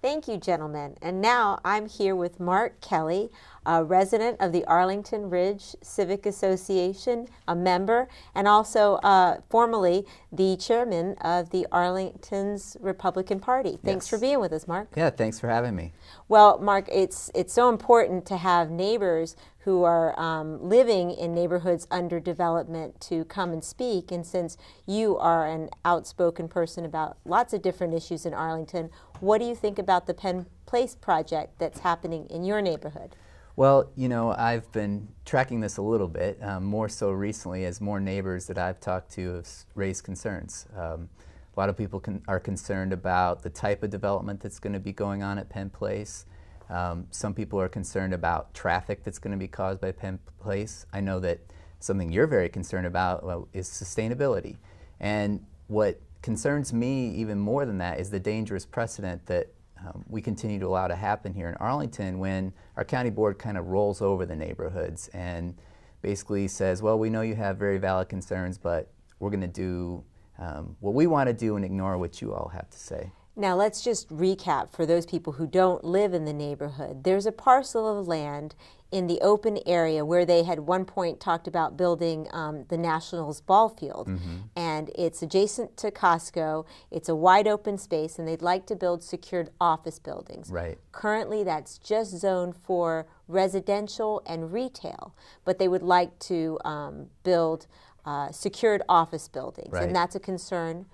Thank you, gentlemen. And now I'm here with Mark Kelly, a resident of the Arlington Ridge Civic Association, a member, and also formerly the chairman of the Arlington's Republican Party. Thanks for being with us, Mark. Yeah, thanks for having me. Well, Mark, it's so important to have neighbors who are living in neighborhoods under development to come and speak. And since you are an outspoken person about lots of different issues in Arlington, what do you think about the Penn Place project that's happening in your neighborhood? Well, you know, I've been tracking this a little bit, more so recently as more neighbors that I've talked to have raised concerns. A lot of people are concerned about the type of development that's going to be going on at Penn Place. Some people are concerned about traffic that's going to be caused by Penn Place. I know that something you're very concerned about is sustainability. And what concerns me even more than that is the dangerous precedent that we continue to allow to happen here in Arlington when our county board kind of rolls over the neighborhoods and basically says, well, we know you have very valid concerns, but we're going to do what we want to do and ignore what you all have to say. Now let's just recap for those people who don't live in the neighborhood. There's a parcel of land in the open area where they had one point talked about building the Nationals ball field. And it's adjacent to Costco. It's a wide open space and they'd like to build secured office buildings. Right. Currently that's just zoned for residential and retail, but they would like to build secured office buildings. Right. And that's a concern.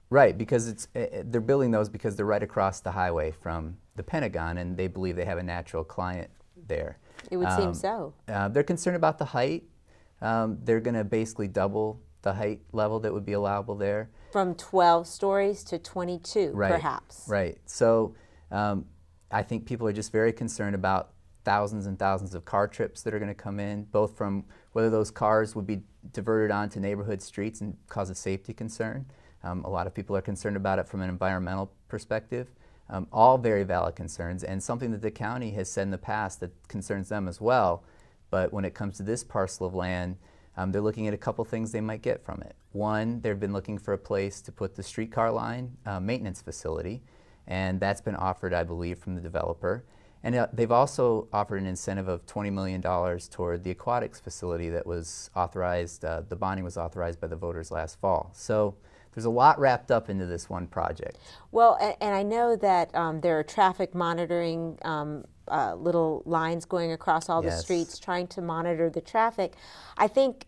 Right, because they're building those because they're right across the highway from the Pentagon and they believe they have a natural client there. It would seem so. They're concerned about the height. They're going to basically double the height level that would be allowable there. From 12 stories to 22, right, perhaps. Right. So I think people are just very concerned about thousands and thousands of car trips that are going to come in, both from whether those cars would be diverted onto neighborhood streets and cause a safety concern. A lot of people are concerned about it from an environmental perspective. All very valid concerns and something that the county has said in the past that concerns them as well. But when it comes to this parcel of land, they're looking at a couple things they might get from it. One, they've been looking for a place to put the streetcar line maintenance facility, and that's been offered, I believe, from the developer. And they've also offered an incentive of $20 million toward the aquatics facility that was authorized, the bonding was authorized by the voters last fall. So there's a lot wrapped up into this one project. Well, and I know that there are traffic monitoring little lines going across all the streets trying to monitor the traffic. I think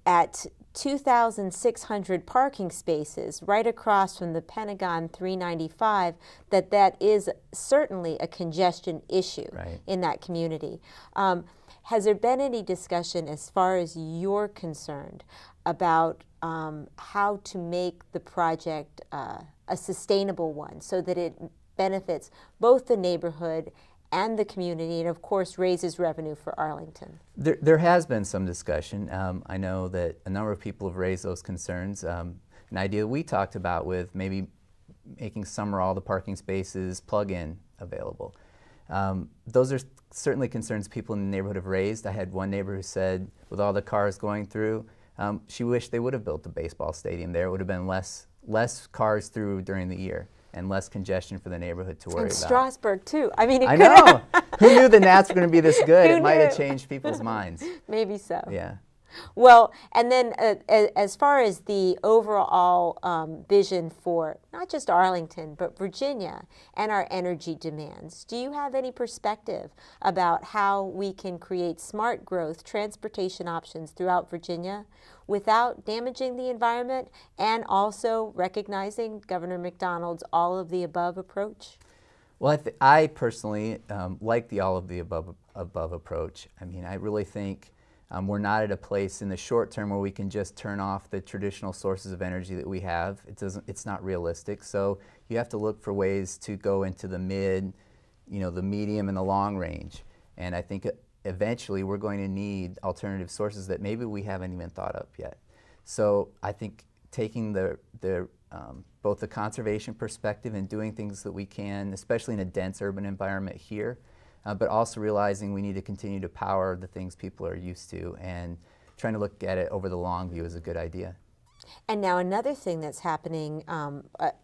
at 2,600 parking spaces right across from the Pentagon 395, that is certainly a congestion issue in that community. Has there been any discussion as far as you're concerned about how to make the project a sustainable one so that it benefits both the neighborhood and the community and of course raises revenue for Arlington? There has been some discussion. I know that a number of people have raised those concerns. An idea we talked about with maybe making some or all the parking spaces plug-in available. Those are certainly concerns people in the neighborhood have raised. I had one neighbor who said with all the cars going through, she wished they would have built the baseball stadium there. It would have been less cars through during the year and less congestion for the neighborhood to worry about. And Strasburg too. I mean, I know. Who knew the Nats were going to be this good? It might have changed people's minds. Maybe so. Yeah. Well, and then as far as the overall vision for not just Arlington, but Virginia and our energy demands, do you have any perspective about how we can create smart growth transportation options throughout Virginia without damaging the environment and also recognizing Governor McDonald's all of the above approach? Well, I personally like the all of the above approach. I mean, I really think we're not at a place in the short term where we can just turn off the traditional sources of energy that we have. It's not realistic. So you have to look for ways to go into the the medium and the long range. And I think eventually we're going to need alternative sources that maybe we haven't even thought of yet. So I think taking both the conservation perspective and doing things that we can, especially in a dense urban environment here, but also realizing we need to continue to power the things people are used to and trying to look at it over the long view is a good idea. And now another thing that's happening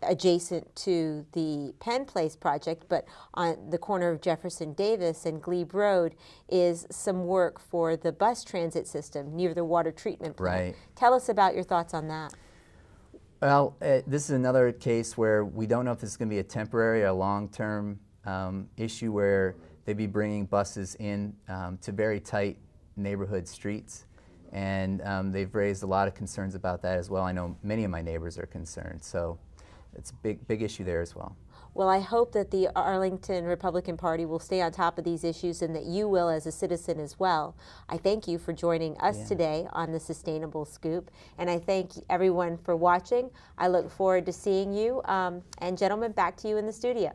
adjacent to the Penn Place project, but on the corner of Jefferson Davis and Glebe Road, is some work for the bus transit system near the water treatment plant. Right. Tell us about your thoughts on that. Well, this is another case where we don't know if this is going to be a temporary or long-term issue where they'd be bringing buses in to very tight neighborhood streets. And they've raised a lot of concerns about that as well. I know many of my neighbors are concerned, so it's a big issue there as well. Well, I hope that the Arlington Republican Party will stay on top of these issues and that you will as a citizen as well. I thank you for joining us today on the Sustainable Scoop, and I thank everyone for watching. I look forward to seeing you, and gentlemen, back to you in the studio.